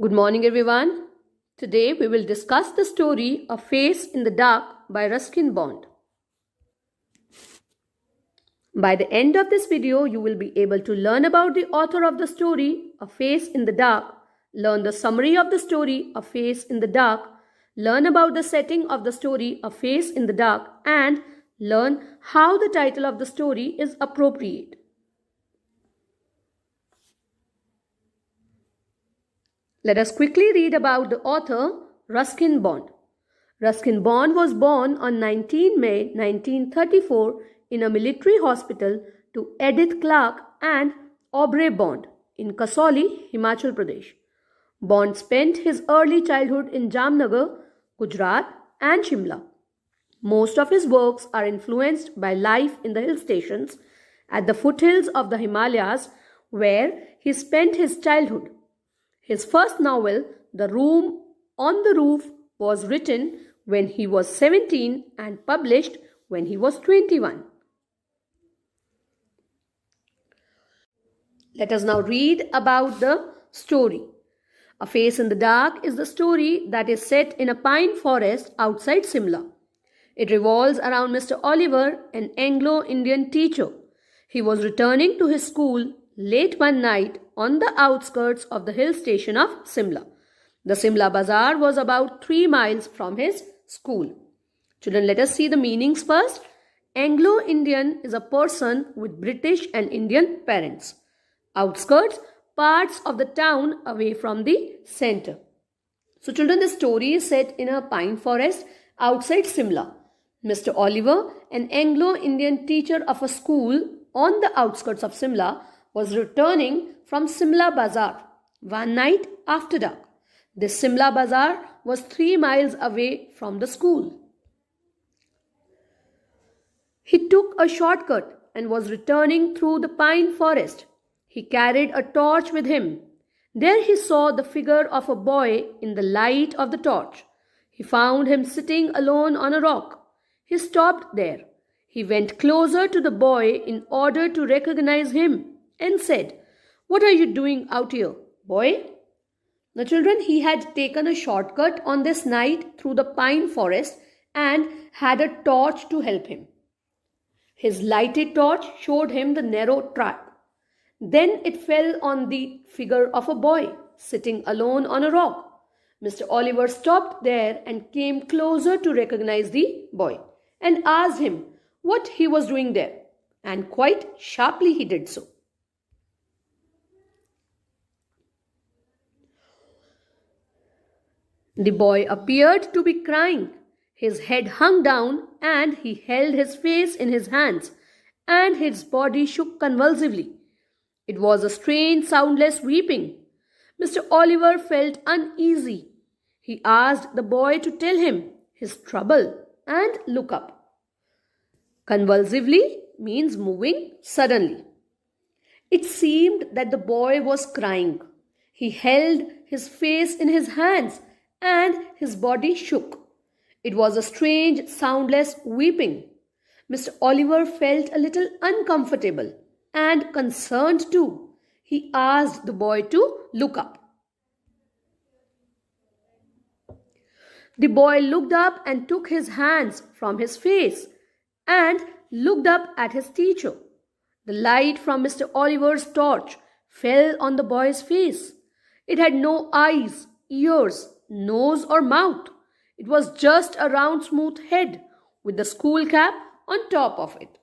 Good morning, everyone. Today we will discuss the story A Face in the Dark by Ruskin Bond. By the end of this video, you will be able to learn about the author of the story A Face in the Dark, learn the summary of the story A Face in the Dark, learn about the setting of the story A Face in the Dark, and learn how the title of the story is appropriate. Let us quickly read about the author, Ruskin Bond. Ruskin Bond was born on 19 May 1934 in a military hospital to Edith Clark and Aubrey Bond in Kasauli, Himachal Pradesh. Bond spent his early childhood in Jamnagar, Gujarat and Shimla. Most of his works are influenced by life in the hill stations at the foothills of the Himalayas where he spent his childhood. His first novel, The Room on the Roof, was written when he was 17 and published when he was 21. Let us now read about the story. A Face in the Dark is the story that is set in a pine forest outside Simla. It revolves around Mr. Oliver, an Anglo-Indian teacher. He was returning to his school late one night on the outskirts of the hill station of Simla. The Simla Bazaar was about 3 miles from his school. Children, let us see the meanings first. Anglo-Indian is a person with British and Indian parents. Outskirts, parts of the town away from the center. So children, the story is set in a pine forest outside Simla. Mr. Oliver, an Anglo-Indian teacher of a school on the outskirts of Simla, was returning from Simla Bazaar one night after dark. This Simla Bazaar was 3 miles away from the school. He took a shortcut and was returning through the pine forest. He carried a torch with him. There he saw the figure of a boy in the light of the torch. He found him sitting alone on a rock. He stopped there. He went closer to the boy in order to recognize him and said, "What are you doing out here, boy?" Now children, he had taken a shortcut on this night through the pine forest and had a torch to help him. His lighted torch showed him the narrow track. Then it fell on the figure of a boy sitting alone on a rock. Mr. Oliver stopped there and came closer to recognize the boy and asked him what he was doing there, and quite sharply he did so. The boy appeared to be crying. His head hung down and he held his face in his hands and his body shook convulsively. It was a strange, soundless weeping. Mr. Oliver felt uneasy. He asked the boy to tell him his trouble and look up. Convulsively means moving suddenly. It seemed that the boy was crying. He held his face in his hands and his body shook. It was a strange, soundless weeping. Mr. Oliver felt a little uncomfortable and concerned too. He asked the boy to look up. The boy looked up and took his hands from his face and looked up at his teacher. The light from Mr. Oliver's torch fell on the boy's face. It had no eyes, ears, nose or mouth. It was just a round smooth head with the school cap on top of it.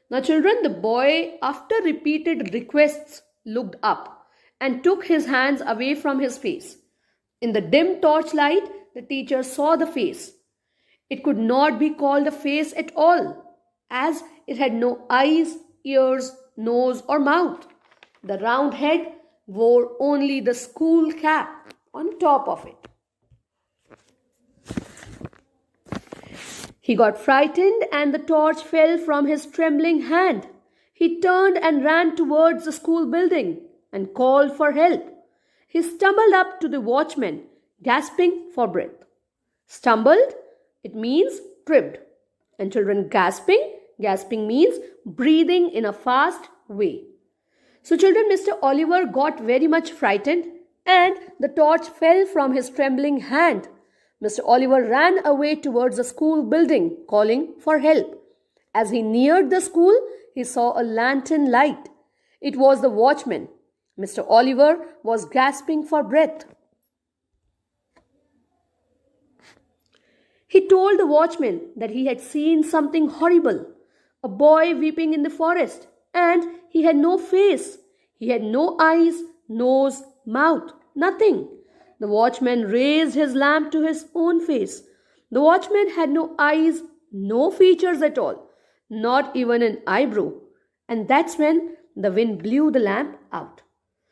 Now children, the boy, after repeated requests, looked up and took his hands away from his face. In the dim torchlight, the teacher saw the face. It could not be called a face at all, as it had no eyes, ears, nose or mouth. The round head wore only the school cap on top of it. He got frightened and the torch fell from his trembling hand. He turned and ran towards the school building and called for help. He stumbled up to the watchman, gasping for breath. Stumbled, it means tripped. And children, gasping means breathing in a fast way. So children, Mr. Oliver got very much frightened and the torch fell from his trembling hand. Mr. Oliver ran away towards the school building, calling for help. As he neared the school, he saw a lantern light. It was the watchman. Mr. Oliver was gasping for breath. He told the watchman that he had seen something horrible, a boy weeping in the forest, and he had no face. He had no eyes, nose, mouth, nothing. The watchman raised his lamp to his own face. The watchman had no eyes, no features at all, not even an eyebrow. And that's when the wind blew the lamp out.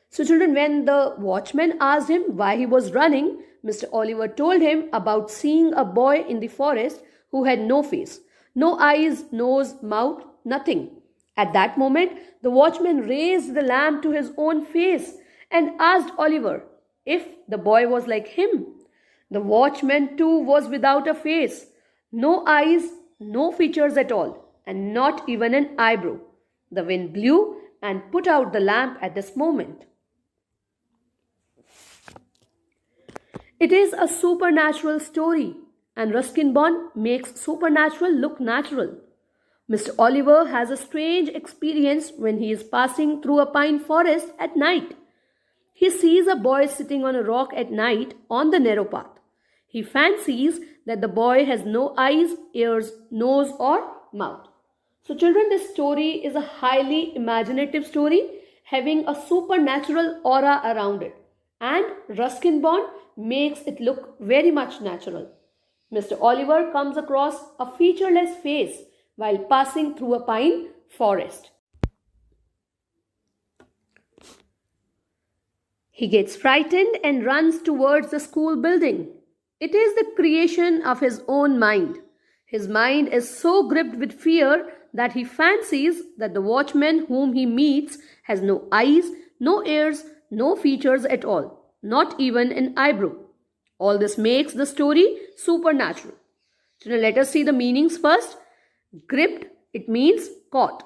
So children, when the watchman asked him why he was running, Mr. Oliver told him about seeing a boy in the forest who had no face, no eyes, nose, mouth, nothing. At that moment, the watchman raised the lamp to his own face and asked Oliver if the boy was like him. The watchman too was without a face, no eyes, no features at all, and not even an eyebrow. The wind blew and put out the lamp at this moment. It is a supernatural story, and Ruskin Bond makes supernatural look natural. Mr. Oliver has a strange experience when he is passing through a pine forest at night. He sees a boy sitting on a rock at night on the narrow path. He fancies that the boy has no eyes, ears, nose, or mouth. So children, this story is a highly imaginative story having a supernatural aura around it, and Ruskin Bond makes it look very much natural. Mr. Oliver comes across a featureless face while passing through a pine forest. He gets frightened and runs towards the school building. It is the creation of his own mind. His mind is so gripped with fear that he fancies that the watchman whom he meets has no eyes, no ears, no features at all, not even an eyebrow. All this makes the story supernatural. Children, let us see the meanings first. Gripped, it means caught.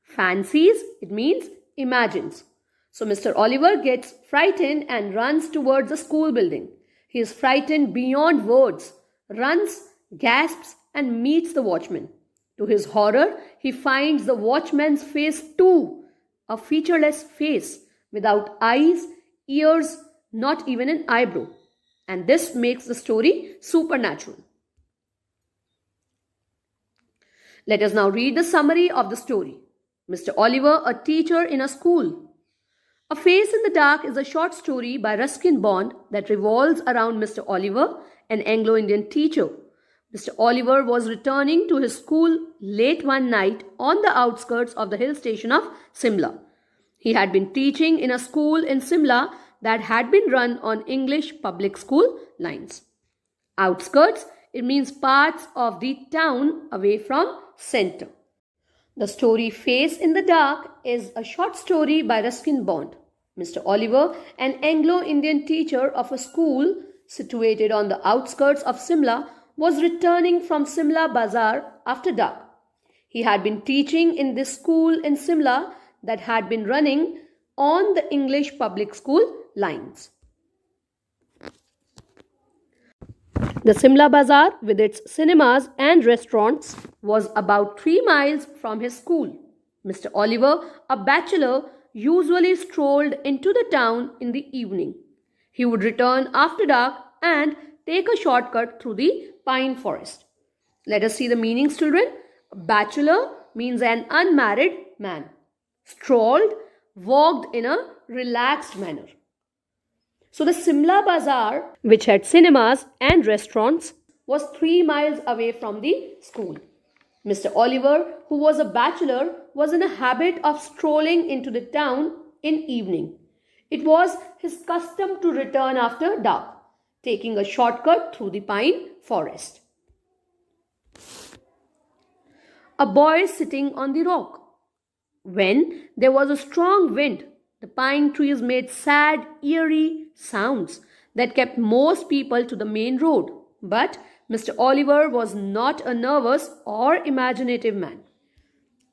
Fancies, it means imagines. So Mr. Oliver gets frightened and runs towards the school building. He is frightened beyond words, runs, gasps, and meets the watchman. To his horror, he finds the watchman's face too, a featureless face without eyes, ears, not even an eyebrow. And this makes the story supernatural. Let us now read the summary of the story. Mr. Oliver, a teacher in a school. A Face in the Dark is a short story by Ruskin Bond that revolves around Mr. Oliver, an Anglo-Indian teacher. Mr. Oliver was returning to his school late one night on the outskirts of the hill station of Simla. He had been teaching in a school in Simla that had been run on English public school lines. Outskirts, it means parts of the town away from center. The story Face in the Dark is a short story by Ruskin Bond. Mr. Oliver, an Anglo-Indian teacher of a school situated on the outskirts of Simla, was returning from Simla Bazaar after dark. He had been teaching in this school in Simla that had been running on the English public school lines. The Simla Bazaar, with its cinemas and restaurants, was about 3 miles from his school. Mr. Oliver, a bachelor, usually strolled into the town in the evening. He would return after dark and take a shortcut through the pine forest. Let us see the meanings, children. Bachelor means an unmarried man. Strolled, walked in a relaxed manner. So the Simla Bazaar, which had cinemas and restaurants, was 3 miles away from the school. Mr. Oliver, who was a bachelor, was in a habit of strolling into the town in evening. It was his custom to return after dark, taking a shortcut through the pine forest. A boy sitting on the rock. When there was a strong wind, the pine trees made sad, eerie sounds that kept most people to the main road. But Mr. Oliver was not a nervous or imaginative man.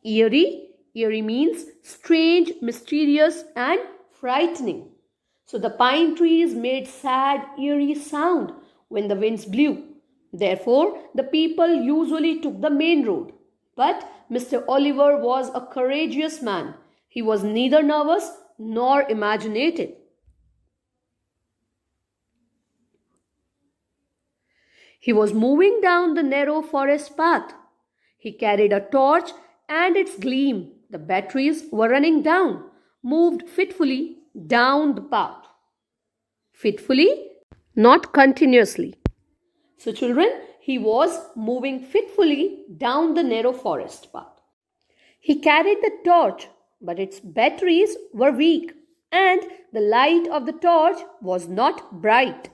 Eerie means strange, mysterious, and frightening. So the pine trees made sad, eerie sound when the winds blew. Therefore, the people usually took the main road. But Mr. Oliver was a courageous man. He was neither nervous nor imaginative. He was moving down the narrow forest path. He carried a torch and its gleam, the batteries were running down, moved fitfully down the path. Fitfully, not continuously. So children, he was moving fitfully down the narrow forest path. He carried the torch, but its batteries were weak and the light of the torch was not bright.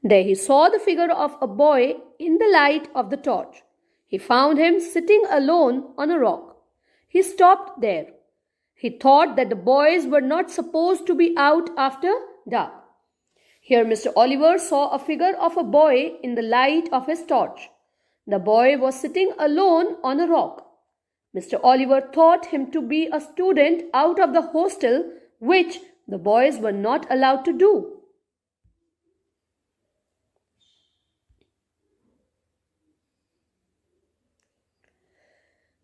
There he saw the figure of a boy in the light of the torch. He found him sitting alone on a rock. He stopped there. He thought that the boys were not supposed to be out after dark. Here Mr. Oliver saw a figure of a boy in the light of his torch. The boy was sitting alone on a rock. Mr. Oliver thought him to be a student out of the hostel, which the boys were not allowed to do.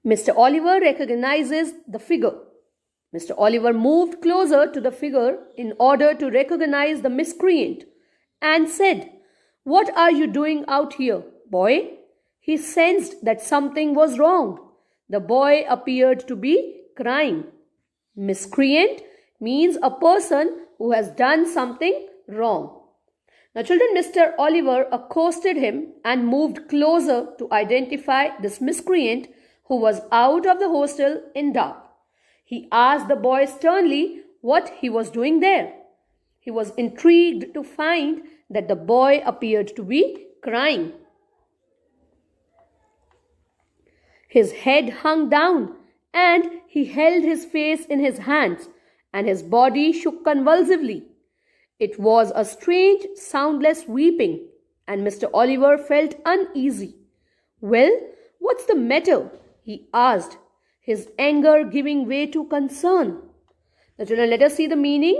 Mr. Oliver recognizes the figure. Mr. Oliver moved closer to the figure in order to recognize the miscreant and said, "What are you doing out here, boy?" He sensed that something was wrong. The boy appeared to be crying. Miscreant means a person who has done something wrong. Now children, Mr. Oliver accosted him and moved closer to identify this miscreant who was out of the hostel in dark. He asked the boy sternly what he was doing there. He was intrigued to find that the boy appeared to be crying. His head hung down and he held his face in his hands and his body shook convulsively. It was a strange, soundless weeping and Mr. Oliver felt uneasy. "Well, what's the matter?" he asked, his anger giving way to concern. Now children, let us see the meaning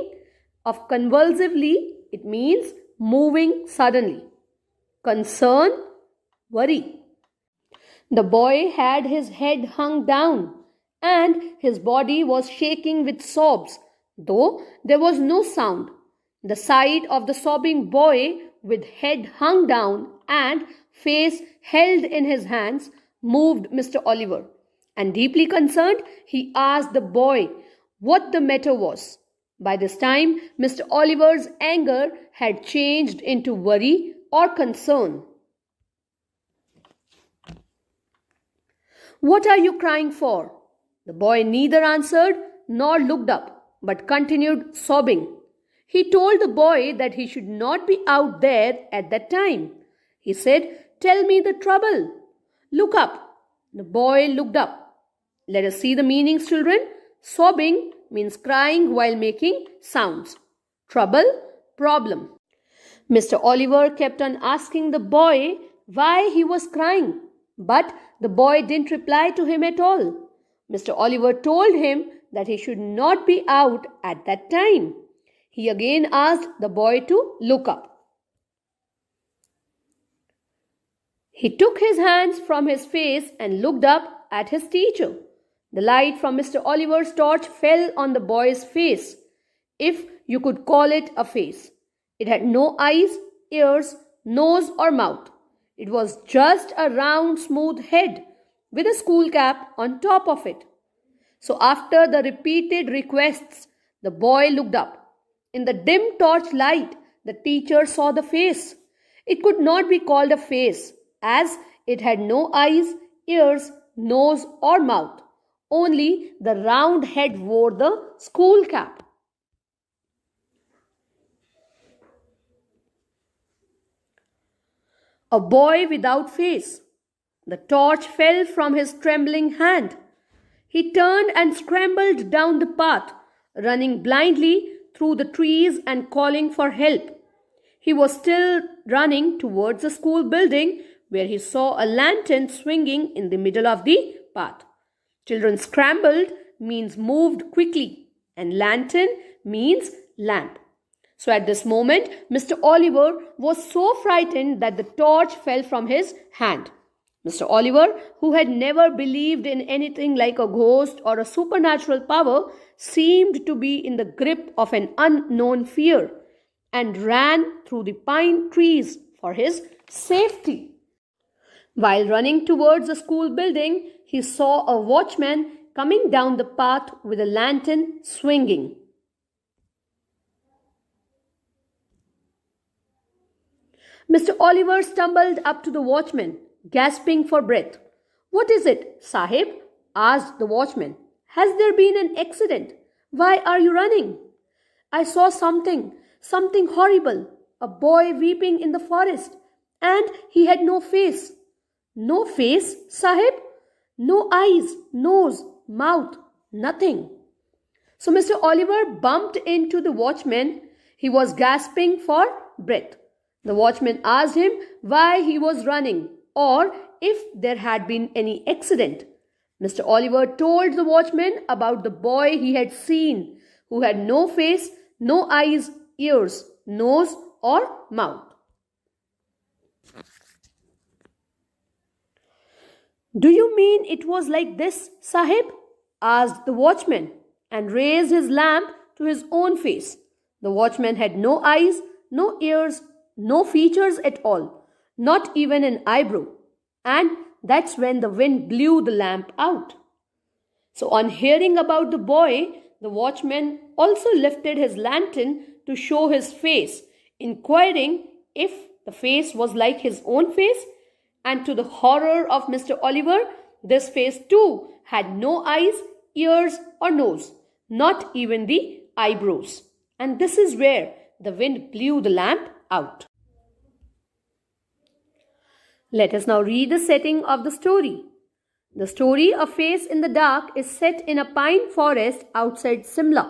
of convulsively. It means moving suddenly. Concern, worry. The boy had his head hung down and his body was shaking with sobs, though there was no sound. The sight of the sobbing boy with head hung down and face held in his hands moved Mr. Oliver, and deeply concerned, he asked the boy what the matter was. By this time, Mr. Oliver's anger had changed into worry or concern. "What are you crying for?" The boy neither answered nor looked up, but continued sobbing. He told the boy that he should not be out there at that time. He said, "Tell me the trouble." "Look up." The boy looked up. Let us see the meanings, children. Sobbing means crying while making sounds. Trouble, problem. Mr. Oliver kept on asking the boy why he was crying, but the boy didn't reply to him at all. Mr. Oliver told him that he should not be out at that time. He again asked the boy to look up. He took his hands from his face and looked up at his teacher. The light from Mr. Oliver's torch fell on the boy's face, if you could call it a face. It had no eyes, ears, nose or mouth. It was just a round, smooth head with a school cap on top of it. So after the repeated requests, the boy looked up. In the dim torch light, the teacher saw the face. It could not be called a face, as it had no eyes, ears, nose or mouth. Only the round head wore the school cap. A boy without face. The torch fell from his trembling hand. He turned and scrambled down the path, running blindly through the trees and calling for help. He was still running towards the school building where he saw a lantern swinging in the middle of the path. Children, scrambled means moved quickly, and lantern means lamp. So at this moment, Mr. Oliver was so frightened that the torch fell from his hand. Mr. Oliver, who had never believed in anything like a ghost or a supernatural power, seemed to be in the grip of an unknown fear and ran through the pine trees for his safety. While running towards the school building, he saw a watchman coming down the path with a lantern swinging. Mr. Oliver stumbled up to the watchman, gasping for breath. "What is it, Sahib?" asked the watchman. "Has there been an accident? Why are you running?" "I saw something horrible, a boy weeping in the forest, and he had no face." "No face, Sahib?" "No eyes, nose, mouth, nothing." So Mr. Oliver bumped into the watchman. He was gasping for breath. The watchman asked him why he was running or if there had been any accident. Mr. Oliver told the watchman about the boy he had seen, who had no face, no eyes, ears, nose, or mouth. "Do you mean it was like this, Sahib?" asked the watchman, and raised his lamp to his own face. The watchman had no eyes, no ears, no features at all, not even an eyebrow. And that's when the wind blew the lamp out. So on hearing about the boy, the watchman also lifted his lantern to show his face, inquiring if the face was like his own face. And to the horror of Mr. Oliver, this face too had no eyes, ears, or nose, not even the eyebrows. And this is where the wind blew the lamp out. Let us now read the setting of the story. The story, A Face in the Dark, is set in a pine forest outside Simla.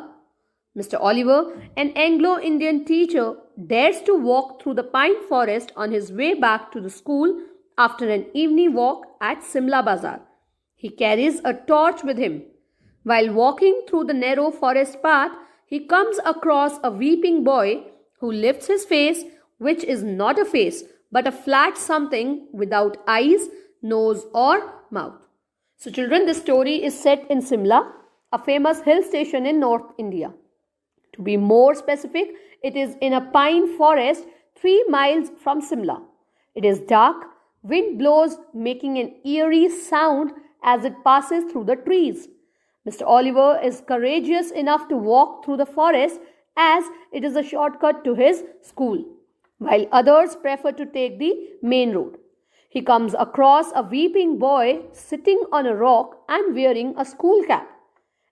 Mr. Oliver, an Anglo-Indian teacher, dares to walk through the pine forest on his way back to the school after an evening walk at Simla Bazaar. He carries a torch with him. While walking through the narrow forest path, he comes across a weeping boy who lifts his face, which is not a face, but a flat something without eyes, nose, or mouth. So children, this story is set in Simla, a famous hill station in North India. To be more specific, it is in a pine forest 3 miles from Simla. It is dark, wind blows, making an eerie sound as it passes through the trees. Mr. Oliver is courageous enough to walk through the forest as it is a shortcut to his school, while others prefer to take the main road. He comes across a weeping boy sitting on a rock and wearing a school cap.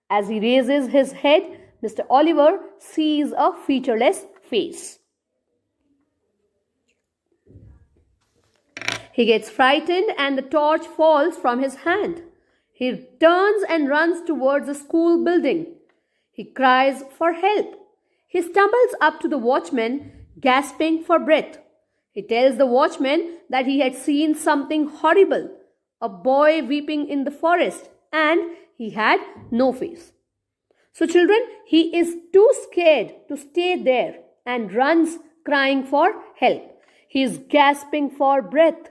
As he raises his head, Mr. Oliver sees a featureless face. He gets frightened and the torch falls from his hand. He turns and runs towards the school building. He cries for help. He stumbles up to the watchman, gasping for breath. He tells the watchman that he had seen something horrible, a boy weeping in the forest, and he had no face. So children, he is too scared to stay there and runs crying for help. He is gasping for breath.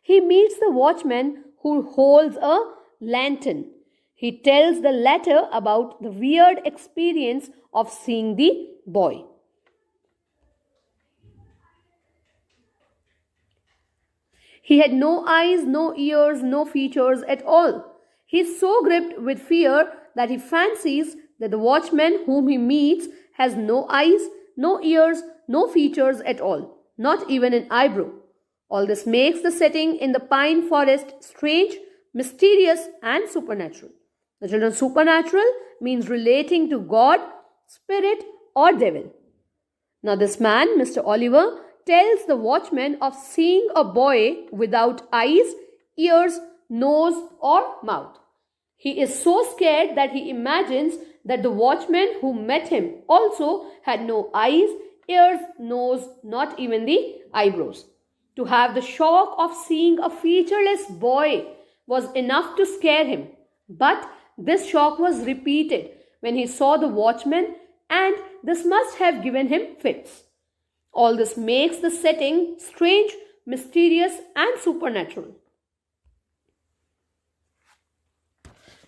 He meets the watchman who holds a lantern. He tells the latter about the weird experience of seeing the boy. He had no eyes, no ears, no features at all. He is so gripped with fear that he fancies that the watchman whom he meets has no eyes, no ears, no features at all, not even an eyebrow. All this makes the setting in the pine forest strange, mysterious, and supernatural. The children, supernatural means relating to God, spirit, or devil. Now this man, Mr. Oliver, tells the watchman of seeing a boy without eyes, ears, nose, or mouth. He is so scared that he imagines that the watchman who met him also had no eyes, ears, nose, not even the eyebrows. To have the shock of seeing a featureless boy was enough to scare him. But this shock was repeated when he saw the watchman, and this must have given him fits. All this makes the setting strange, mysterious, and supernatural.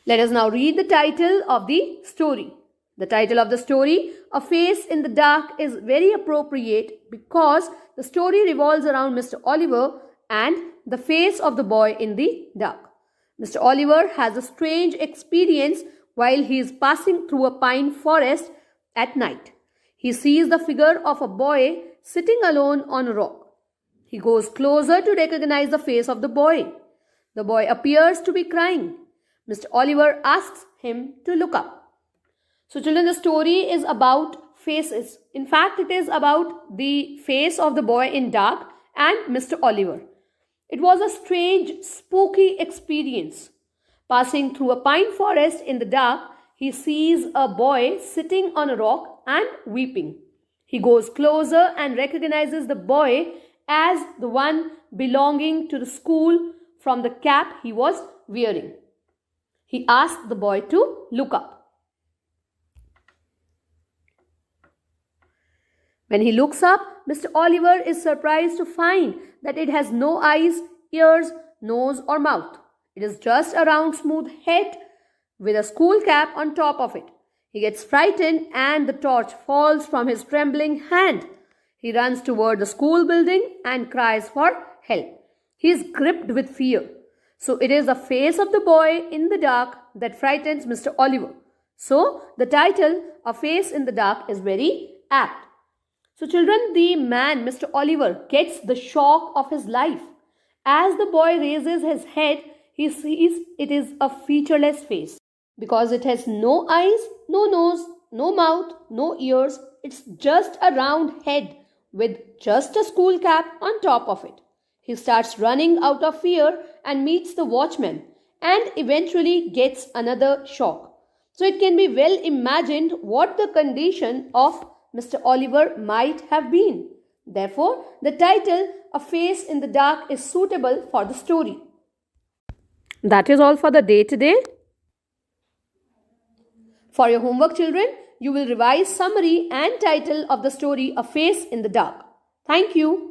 Let us now read the title of the story. The title of the story, A Face in the Dark, is very appropriate because the story revolves around Mr. Oliver and the face of the boy in the dark. Mr. Oliver has a strange experience while he is passing through a pine forest at night. He sees the figure of a boy sitting alone on a rock. He goes closer to recognize the face of the boy. The boy appears to be crying. Mr. Oliver asks him to look up. So children, the story is about faces. In fact, it is about the face of the boy in dark and Mr. Oliver. It was a strange, spooky experience. Passing through a pine forest in the dark, he sees a boy sitting on a rock and weeping. He goes closer and recognizes the boy as the one belonging to the school from the cap he was wearing. He asked the boy to look up. When he looks up, Mr. Oliver is surprised to find that it has no eyes, ears, nose or mouth. It is just a round smooth head with a school cap on top of it. He gets frightened and the torch falls from his trembling hand. He runs toward the school building and cries for help. He is gripped with fear. So it is the face of the boy in the dark that frightens Mr. Oliver. So the title, A Face in the Dark, is very apt. So children, the man, Mr. Oliver, gets the shock of his life. As the boy raises his head, he sees it is a featureless face. Because it has no eyes, no nose, no mouth, no ears. It's just a round head with just a school cap on top of it. He starts running out of fear and meets the watchman and eventually gets another shock. So it can be well imagined what the condition of Mr. Oliver might have been. Therefore, the title, A Face in the Dark, is suitable for the story. That is all for the day today. For your homework, children, you will revise summary and title of the story, A Face in the Dark. Thank you.